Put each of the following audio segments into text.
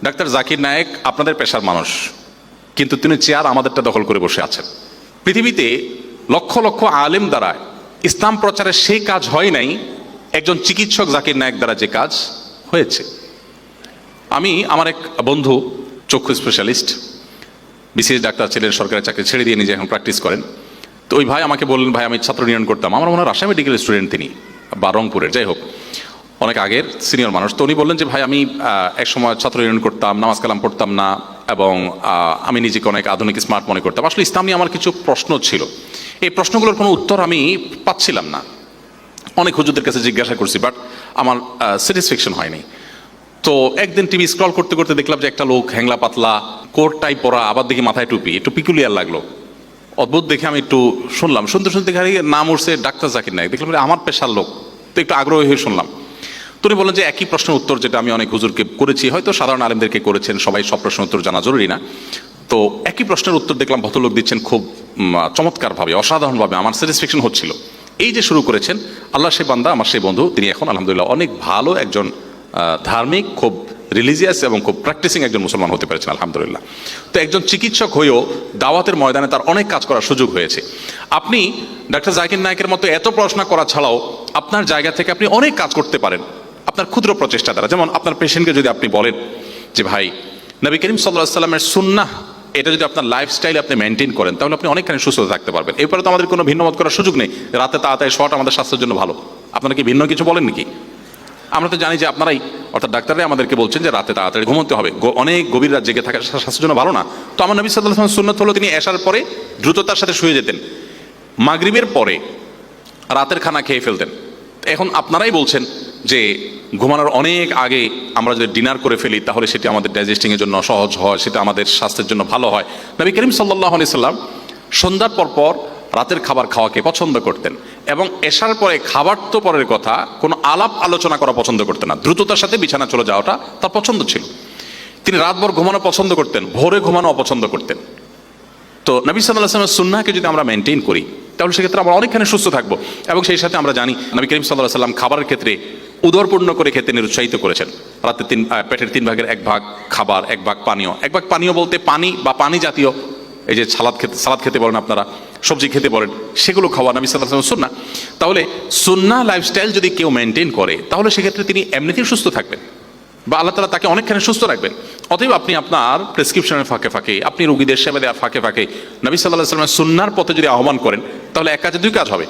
Doctor Zakir Naik আপনাদের পেশার মানুষ, কিন্তু তিনি চেয়ার আমাদেরটা দখল করে বসে আছেন। পৃথিবীতে লক্ষ লক্ষ আলেম দ্বারা ইসলাম প্রচারের সেই কাজ হয় নাই একজন চিকিৎসক জাকির নায়েক দ্বারা যে কাজ হয়েছে। আমি আমার এক বন্ধু চক্ষু স্পেশালিস্ট, বিসিএস ডাক্তার ছিলেন, সরকারি চাকরি ছেড়ে দিয়ে নিজে এখন প্র্যাকটিস করেন। তো ওই ভাই আমাকে বললেন, ভাই আমি ছাত্র ইউনিয়ন করতাম, আমার মনে হয় রাজশাহী মেডিকেল স্টুডেন্ট তিনি, বা রংপুরের, যাই হোক অনেক আগের সিনিয়র মানুষ। তো উনি বললেন যে ভাই আমি এক সময় ছাত্র ইউনিয়ন করতাম, নামাজ কালাম পড়তাম না, এবং আমি নিজেকে অনেক আধুনিক স্মার্ট মনে করতাম। আসলে ইসলাম নিয়ে আমার কিছু প্রশ্ন ছিল, এই প্রশ্নগুলোর কোনো উত্তর আমি পাচ্ছিলাম না। অনেক হুজুরদের কাছে জিজ্ঞাসা করছি, বাট আমার স্যাটিসফ্যাকশন হয়নি। তো একদিন টিভি স্ক্রল করতে করতে দেখলাম যে একটা লোক হ্যাংলা পাতলা কোট টাই পরা, আবার দেখি মাথায় টুপি, একটু পিকুলিয়ার লাগলো, অদ্ভুত দেখে আমি একটু শুনলাম, শুনতে শুনতে নাম উঠছে ডাক্তার জাকির নায়েক। দেখলাম আমার পেশার লোক, তো একটু আগ্রহী হয়ে শুনলাম। তো উনি বললেন যে একই প্রশ্নের উত্তর যেটা আমি অনেক হুজুরকে করেছি, হয়তো সাধারণ আলেমদেরকে করেছেন, সবাই সব প্রশ্নের উত্তর জানা জরুরি না। তো একই প্রশ্নের উত্তর দেখলাম ভদ্রলোক দিচ্ছেন খুব চমৎকারভাবে, অসাধারণভাবে, আমার স্যাটিসফ্যাকশন হচ্ছিল। এই যে শুরু করেছেন, আল্লাহ সেই বান্দা, আমার সেই বন্ধু, তিনি এখন আলহামদুলিল্লাহ অনেক ভালো একজন ধার্মিক, খুব রিলিজিয়াস এবং খুব প্র্যাকটিসিং একজন মুসলমান হতে পেরেছেন আলহামদুলিল্লাহ। তো একজন চিকিৎসক হয়েও দাওয়াতের ময়দানে তার অনেক কাজ করার সুযোগ হয়েছে। আপনি ডাক্তার জাকির নায়েকের মতো এত পড়াশোনা করা ছাড়াও আপনার জায়গা থেকে আপনি অনেক কাজ করতে পারেন আপনার ক্ষুদ্র প্রচেষ্টা দ্বারা। যেমন আপনার পেশেন্টকে যদি আপনি বলেন যে ভাই নবী করিম সাল্লাল্লাহু আলাইহি সাল্লামের সুন্নাহ, এটা যদি আপনার লাইফস্টাইলে আপনি মেনটেন করেন, তাহলে আপনি অনেকখানি সুস্থ থাকতে পারবেন। এরপরে তো আমাদের কোনো ভিন্ন মত করার সুযোগ নেই, রাতে তাড়াতাড়ি শোয়াটা আমাদের স্বাস্থ্যের জন্য ভালো। আপনারা কি ভিন্ন কিছু বলেন নাকি? আমরা তো জানি যে আপনারাই, অর্থাৎ ডাক্তাররাই আমাদেরকে বলছেন যে রাতে তাড়াতাড়ি ঘুমোতে হবে, অনেক গভীর রাত জেগে থাকা স্বাস্থ্যের জন্য ভালো না। তো আমার নবী সাল্লাল্লাহু আলাইহি ওয়াসাল্লাম সুন্নাত হলো তিনি এশার পরে দ্রুততার সাথে শুয়ে যেতেন, মাগরিবের পরে রাতের খানা খেয়ে ফেলতেন। এখন আপনারাই বলছেন যে ঘুমানোর অনেক আগে আমরা যদি ডিনার করে ফেলি তাহলে সেটি আমাদের ডাইজেস্টিংয়ের জন্য সহজ হয়, সেটা আমাদের স্বাস্থ্যের জন্য ভালো হয়। নবী করিম সাল্লাল্লাহু আলাইহি সাল্লাম সন্ধ্যার পর রাতের খাবার খাওয়াকে পছন্দ করতেন, এবং এশার পরে খাবার তো পরের কথা, কোনো আলাপ আলোচনা করা পছন্দ করতেন না, দ্রুততার সাথে বিছানা চলে যাওয়াটা তার পছন্দ ছিল। তিনি রাতভর ঘুমানো পছন্দ করতেন, ভোরে ঘুমানো অপছন্দ করতেন। তো নবী সাল্লাল্লাহু আলাইহি ওয়াসাল্লামের সুন্নাহকে যদি আমরা মেনটেন করি তাহলে সেক্ষেত্রে আমরা অনেকখানি সুস্থ থাকবো। এবং সেই সাথে আমরা জানি নবী করিম সাল্লাল্লাহু আলাইহি ওয়াসাল্লাম খাবারের ক্ষেত্রে উদরপূর্ণ করে খেতে নিরুৎসাহিত করেছেন। রাতে পেটের 3 ভাগের 1 ভাগ খাবার, 1 ভাগ পানীয়। 1 ভাগ পানীয় বলতে পানি বা পানি জাতীয়, এই যে সালাদ খেতে বলেন আপনারা, সবজি খেতে বলেন, সেগুলো খাওয়া নবী সাল্লাল্লাহু আলাইহি ওয়াসাল্লাম সুন্নাহ। তাহলে সুন্নাহ লাইফস্টাইল যদি কেউ মেনটেন করে তাহলে সেক্ষেত্রে তিনি এমনিতেই সুস্থ থাকবেন, বা আল্লাহ তাআলা তাকে অনেকখানি সুস্থ রাখবেন। অতএব আপনি আপনার প্রেসক্রিপশনের ফাঁকে ফাঁকে, আপনি রোগীদের সেবা দেওয়ার ফাঁকে ফাঁকে নবী সাল্লাল্লাহু আলাইহি ওয়াসাল্লামের সুন্নাহর পথে যদি আহ্বান করেন তাহলে এক কাজে 2 কাজ হবে।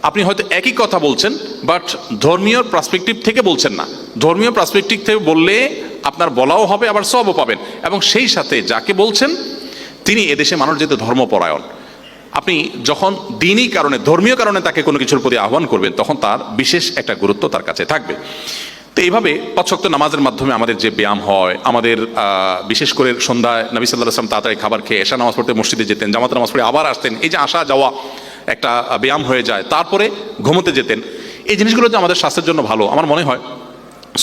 আপনি হয়তো একই কথা বলছেন, বাট ধর্মীয় পার্সপেক্টিভ থেকে বলছেন না। ধর্মীয় পার্সপেক্টিভ থেকে বললে আপনার বলাও হবে, আবার সওয়াবও পাবেন, এবং সেই সাথে যাকে বলছেন তিনি এদেশে মানুষ যেহেতু ধর্মপরায়ণ, আপনি যখন দ্বীনি কারণে, ধর্মীয় কারণে তাকে কোনো কিছুর প্রতি আহ্বান করবেন তখন তার বিশেষ একটা গুরুত্ব তার কাছে থাকবে। তো এইভাবে 5 ওয়াক্ত নামাজের মাধ্যমে আমাদের যে ব্যায়াম হয়, আমাদের বিশেষ করে সন্ধ্যায় নবী সাল্লাল্লাহু আলাইহি ওয়াসাল্লাম তাড়াতাড়ি খাবার খেয়ে এশা নামাজ পড়তে মসজিদে যেতেন, জামাতে নামাজ পড়ে আবার আসতেন, এই যে আসা যাওয়া একটা ব্যায়াম হয়ে যায়, তারপরে ঘুমোতে যেতেন। এই জিনিসগুলো যে আমাদের স্বাস্থ্যের জন্য ভালো, আমার মনে হয়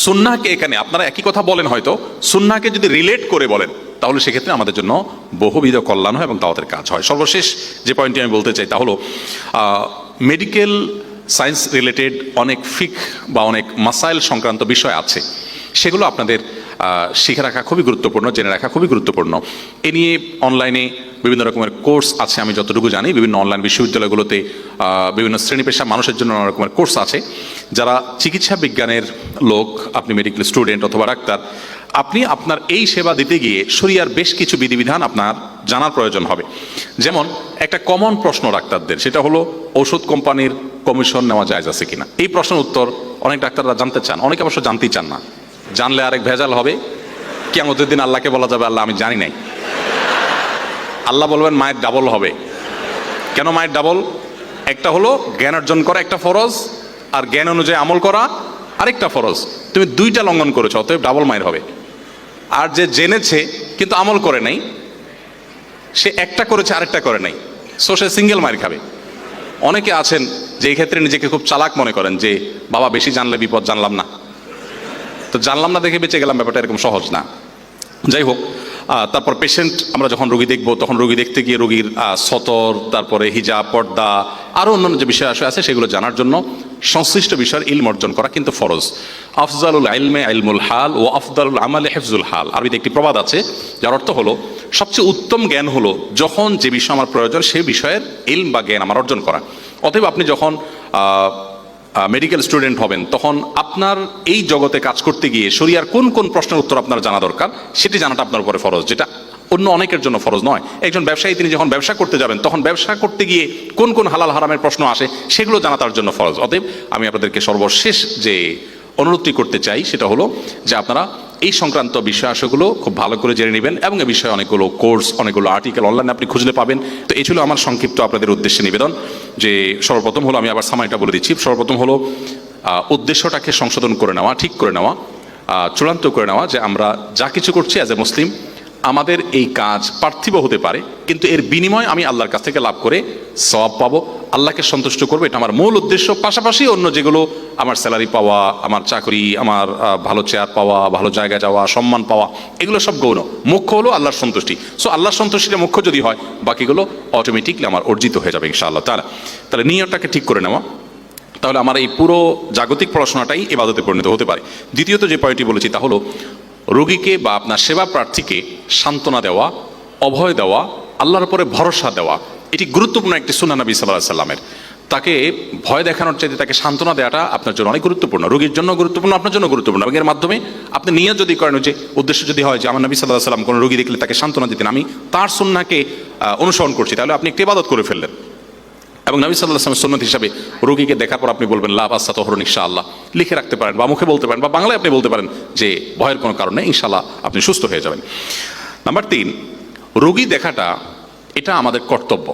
সুন্নাহকে, এখানে আপনারা একই কথা বলেন হয়তো, সুন্নাহকে যদি রিলেট করে বলেন তাহলে সেক্ষেত্রে আমাদের জন্য বহুবিধ কল্যাণ হয় এবং দাওয়াতের কাজ হয়। সর্বশেষ যে পয়েন্টটি আমি বলতে চাই তা হলো মেডিকেল সায়েন্স রিলেটেড অনেক ফিক বা অনেক মাসাইল সংক্রান্ত বিষয় আছে, সেগুলো আপনাদের শিখে রাখা খুবই গুরুত্বপূর্ণ, জেনে রাখা খুবই গুরুত্বপূর্ণ। এ নিয়ে অনলাইনে বিভিন্ন রকমের কোর্স আছে, আমি যতটুকু জানি বিভিন্ন অনলাইন বিশ্ববিদ্যালয়গুলোতে বিভিন্ন শ্রেণী পেশা মানুষের জন্য নানা রকমের কোর্স আছে। যারা চিকিৎসা বিজ্ঞানের লোক, আপনি মেডিকেল স্টুডেন্ট অথবা ডাক্তার, আপনি আপনার এই সেবা দিতে গিয়ে শরিয়ার বেশ কিছু বিধিবিধান আপনার জানার প্রয়োজন হবে। যেমন একটা কমন প্রশ্ন ডাক্তারদের, সেটা হলো ঔষধ কোম্পানির কমিশন নেওয়া জায়েজ আছে কিনা। এই প্রশ্নের উত্তর অনেক ডাক্তাররা জানতে চান, অনেকে অবশ্য জানতেই চান না। জানলে আরেক ভেজাল হবে, কিয়ামতের দিন আল্লাহকে বলা যাবে আল্লাহ আমি জানি নাই। আল্লাহ বলবেন মায়ের ডাবল হবে। কেন মায়ের ডাবল? একটা হলো জ্ঞান অর্জন করা একটা ফরজ, আর জ্ঞান অনুযায়ী আমল করা আরেকটা ফরজ। তুমি 2টা লঙ্ঘন করেছো, অতএব ডাবল মায়ের হবে। আর যে জেনেছে কিন্তু আমল করে নাই, সে একটা করেছে আরেকটা করে নাই, সো সে সিঙ্গেল মায়ের খাবে। অনেকে আছেন যে এই ক্ষেত্রে নিজেকে খুব চালাক মনে করেন, যে বাবা বেশি জানলে বিপদ, জানলাম না, তো জানলাম না দেখে বেঁচে গেলাম, ব্যাপারটা এরকম সহজ না। যাই হোক, তারপর পেশেন্ট আমরা যখন রোগী দেখব তখন রোগী দেখতে গিয়ে রোগীর সতর, তারপরে হিজাব, পর্দা, আরও অন্যান্য যে বিষয় আছে সেগুলো জানার জন্য সংশ্লিষ্ট বিষয়ের ইলম অর্জন করা কিন্তু ফরজ। আফজালুল ইলমে ইলমুল হাল ও আফজালুল আমালে হিফজুল হাল, আরবিতে একটি প্রবাদ আছে যার অর্থ হলো সবচেয়ে উত্তম জ্ঞান হলো যখন যে বিষয় আমার প্রয়োজন সেই বিষয়ের ইলম বা জ্ঞান আমার অর্জন করা। অতএব আপনি যখন মেডিকেল স্টুডেন্ট হবেন তখন আপনার এই জগতে কাজ করতে গিয়ে শরিয়ার কোন কোন প্রশ্নের উত্তর আপনার জানা দরকার সেটি জানাটা আপনার উপরে ফরজ, যেটা অন্য অনেকের জন্য ফরজ নয়। একজন ব্যবসায়ী তিনি যখন ব্যবসা করতে যাবেন তখন ব্যবসা করতে গিয়ে কোন কোন হালাল হারামের প্রশ্ন আসে সেগুলো জানা তার জন্য ফরজ। অতএব আমি আপনাদেরকে সর্বশেষ যে অনুরোধটি করতে চাই সেটা হলো যে আপনারা এই সংক্রান্ত বিষয়াংশগুলো খুব ভালো করে জেনে নেবেন এবং এ বিষয়ে অনেকগুলো কোর্স, অনেকগুলো আর্টিকেল অনলাইনে আপনি খুঁজলে পাবেন। তো এই ছিল আমার সংক্ষিপ্ত আপনাদের উদ্দেশ্যে নিবেদন যে সর্বপ্রথম হলো, আমি আবার সামাইটা বলে দিচ্ছি, সর্বপ্রথম হলো উদ্দেশ্যটাকে সংশোধন করে নেওয়া, ঠিক করে নেওয়া, চূড়ান্ত করে নেওয়া যে আমরা যা কিছু করছি অ্যাজ এ মুসলিম আমাদের এই কাজ পার্থিব হতে পারে কিন্তু এর বিনিময় আমি আল্লাহর কাছ থেকে লাভ করে সওয়াব পাবো, আল্লাহকে সন্তুষ্ট করবো, এটা আমার মূল উদ্দেশ্য। পাশাপাশি অন্য যেগুলো আমার স্যালারি পাওয়া, আমার চাকরি, আমার ভালো চেয়ার পাওয়া, ভালো জায়গায় যাওয়া, সম্মান পাওয়া, এগুলো সব গৌণ, মুখ্য হলো আল্লাহর সন্তুষ্টি। সো আল্লাহর সন্তুষ্টিটা মুখ্য যদি হয় বাকিগুলো অটোমেটিকলি আমার অর্জিত হয়ে যাবে ইনশাআল্লাহ তাআলা। তাহলে নিয়তটাকে ঠিক করে নেওয়া, তাহলে আমার এই পুরো জাগতিক পড়াশোনাটাই ইবাদতে পরিণত হতে পারে। দ্বিতীয়ত যে পয়েন্টটি বলেছি তা হলো রোগীকে বা আপনার সেবা প্রার্থীকে সান্ত্বনা দেওয়া, অভয় দেওয়া, আল্লাহর উপরে ভরসা দেওয়া, এটি গুরুত্বপূর্ণ একটি সুন্নাহ নবী সাল্লাল্লাহু আলাইহি সাল্লামের। তাকে ভয় দেখানোর চাইতে তাকে সান্ত্বনা দেওয়াটা আপনার জন্য অনেক গুরুত্বপূর্ণ, রোগীর জন্য গুরুত্বপূর্ণ, আপনার জন্য গুরুত্বপূর্ণ। এবং এর মাধ্যমে আপনি নিয়ত যদি করেন, যে উদ্দেশ্য যদি হয় যে আমার নবী সাল্লাল্লাহু আলাইহি সাল্লাম কোনো রোগী দেখলে তাকে সান্ত্বনা দিতেন, আমি তার সুন্নাহকে অনুসরণ করছি, তাহলে আপনি একটি ইবাদত করে ফেললেন। এবং নবী সাল্লাল্লাহু আলাইহি ওয়াসাল্লাম সুন্নাত হিসাবে রোগীকে দেখার পর আপনি বলবেন লা বাসা তাহরুন ইনশাআল্লাহ, লিখে রাখতে পারেন বা মুখে বলতে পারেন বা বাংলায় আপনি বলতে পারেন যে ভয়ের কোনো কারণে ইনশাআল্লাহ আপনি সুস্থ হয়ে যাবেন। নাম্বার 3, রোগী দেখাটা এটা আমাদের কর্তব্য।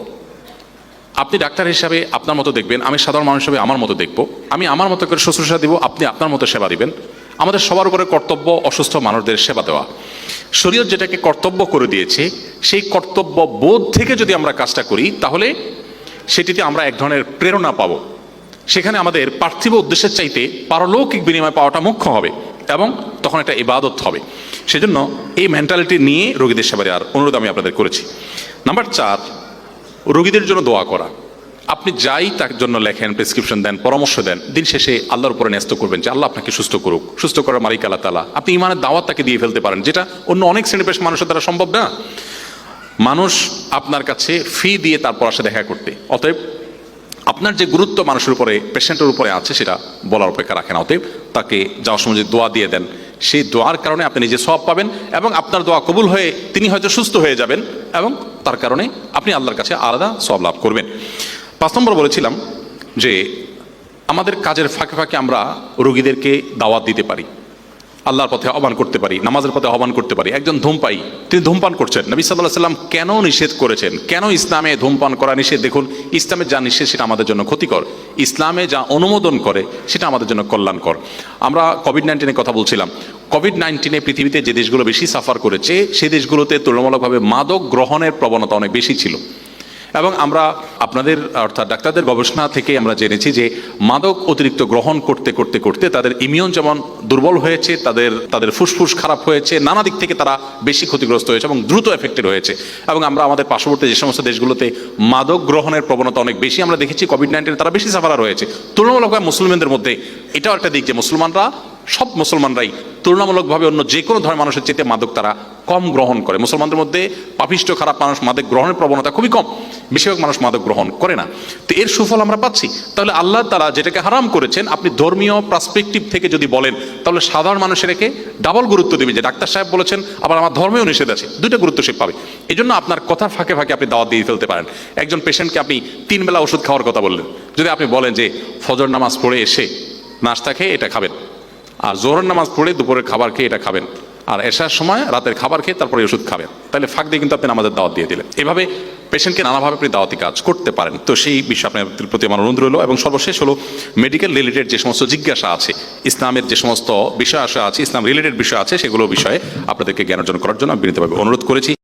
আপনি ডাক্তার হিসাবে আপনার মতো দেখবেন, আমি সাধারণ মানুষ হিসাবে আমার মতো দেখব, আমি আমার মতো করে শুশ্রূষা দিব, আপনি আপনার মতো সেবা দিবেন। আমাদের সবার উপরে কর্তব্য অসুস্থ মানুষদের সেবা দেওয়া। শরীয়ত যেটাকে কর্তব্য করে দিয়েছে সেই কর্তব্য বোধ থেকে যদি আমরা কাজটা করি তাহলে সেটিতে আমরা এক ধরনের প্রেরণা পাবো। সেখানে আমাদের পার্থিব উদ্দেশ্যের চাইতে পারলৌকিক বিনিময় পাওয়াটা মুখ্য হবে এবং তখন একটা ইবাদত হবে। সেজন্য এই মেন্টালিটি নিয়ে রোগীদের সেবা দেওয়ার অনুরোধ আমি আপনাদের করেছি। নাম্বার 4, রোগীদের জন্য দোয়া করা। আপনি যাই তার জন্য লেখেন, প্রেসক্রিপশন দেন, পরামর্শ দেন, দিন শেষে আল্লাহর উপরে ন্যস্ত করবেন যে আল্লাহ আপনাকে সুস্থ করুক, সুস্থ করার মালিক আল্লাহ তাআলা। আপনি ইমানের দাওয়াত তাকে দিয়ে ফেলতে পারেন, যেটা অন্য অনেক শ্রেণী পেশার মানুষের দ্বারা সম্ভব না। মানুষ আপনার কাছে ফি দিয়ে তারপর আসে দেখা করতে, অতএব আপনার যে গুরুত্ব মানুষের উপরে, পেশেন্টের উপরে আছে সেটা বলার অপেক্ষা রাখেন। অতএব তাকে যাওয়ার সময় যে দোয়া দিয়ে দেন, সেই দোয়ার কারণে আপনি নিজে সওয়াব পাবেন এবং আপনার দোয়া কবুল হয়ে তিনি হয়তো সুস্থ হয়ে যাবেন এবং তার কারণে আপনি আল্লাহর কাছে আলাদা সওয়াব লাভ করবেন। 5 নম্বর বলেছিলাম যে আমাদের কাজের ফাঁকে ফাঁকে আমরা রোগীদেরকে দাওয়াত দিতে পারি, আল্লাহর পথে আহ্বান করতে পারি, নামাজের পথে আহ্বান করতে পারি। একজন ধূমপাই, তিনি ধূমপান করছেন, নবী সাল্লাল্লাহু আলাইহি সাল্লাম কেন নিষেধ করেছেন, কেন ইসলামে ধূমপান করা নিষেধ? দেখুন, ইসলামে যা নিষেধ সেটা আমাদের জন্য ক্ষতিকর, ইসলামে যা অনুমোদন করে সেটা আমাদের জন্য কল্যাণকর। আমরা কোভিড-19 কথা বলছিলাম। কোভিড-19 পৃথিবীতে যে দেশগুলো বেশি সাফার করেছে সেই দেশগুলোতে তুলনামূলকভাবে মাদক গ্রহণের প্রবণতা অনেক বেশি ছিল। এবং আমরা আপনাদের অর্থাৎ ডাক্তারদের গবেষণা থেকে আমরা জেনেছি যে মাদক অতিরিক্ত গ্রহণ করতে করতে করতে তাদের ইমিউন যেমন দুর্বল হয়েছে, তাদের ফুসফুস খারাপ হয়েছে, নানা দিক থেকে তারা বেশি ক্ষতিগ্রস্ত হয়েছে এবং দ্রুত এফেক্টেড হয়েছে। এবং আমরা আমাদের পার্শ্ববর্তী যে সমস্ত দেশগুলোতে মাদক গ্রহণের প্রবণতা অনেক বেশি আমরা দেখেছি, কোভিড-19 তারা বেশি সাফারার হয়েছে তুলনামূলকভাবে মুসলমানদের মধ্যে। এটাও একটা দিক যে মুসলমানরা, সব মুসলমানরাই তুলনামূলকভাবে অন্য যে কোনো ধর্মের মানুষের চেয়ে মাদক তারা কম গ্রহণ করে। মুসলমানদের মধ্যে পাপিষ্ট খারাপ মানুষ মাদক গ্রহণের প্রবণতা খুবই কম, বেশিরভাগ মানুষ মাদক গ্রহণ করে না। তো এর সুফল আমরা পাচ্ছি। তাহলে আল্লাহ তাআলা যেটাকে হারাম করেছেন, আপনি ধর্মীয় পার্সপেক্টিভ থেকে যদি বলেন তাহলে সাধারণ মানুষের একে ডাবল গুরুত্ব দেবে যে ডাক্তার সাহেব বলেছেন, আবার আমার ধর্মেও নিষেধ আছে, দুইটা গুরুত্ব সে পাবে। এই জন্য আপনার কথার ফাঁকে ফাঁকে আপনি দাওয়াত দিয়ে ফেলতে পারেন। একজন পেশেন্টকে আপনি 3 বেলা ওষুধ খাওয়ার কথা বললেন, যদি আপনি বলেন যে ফজর নামাজ পড়ে এসে নাস্তা খেয়ে এটা খাবেন, আর জোহরের নামাজ পড়ে দুপুরের খাবার খেয়ে এটা খাবেন, আর এশার সময় রাতের খাবার খেয়ে তারপরে ওষুধ খাবেন, তাহলে ফাঁক দিয়ে কিন্তু আপনি নামাজের দাওয়াত দিয়ে দিলেন। এভাবে পেশেন্টকে নানাভাবে আপনি দাওয়াতি কাজ করতে পারেন। তো সেই বিষয়ে আপনাদের প্রতি আমার অনুরোধ রইল। এবং সর্বশেষ হলো মেডিকেল রিলেটেড যে সমস্ত জিজ্ঞাসা আছে, ইসলামের যে সমস্ত বিষয় আছে, ইসলাম রিলেটেড বিষয় আছে, সেগুলো বিষয়ে আপনাদেরকে জ্ঞান অর্জন করার জন্য আমি বিনীতভাবে অনুরোধ করেছি।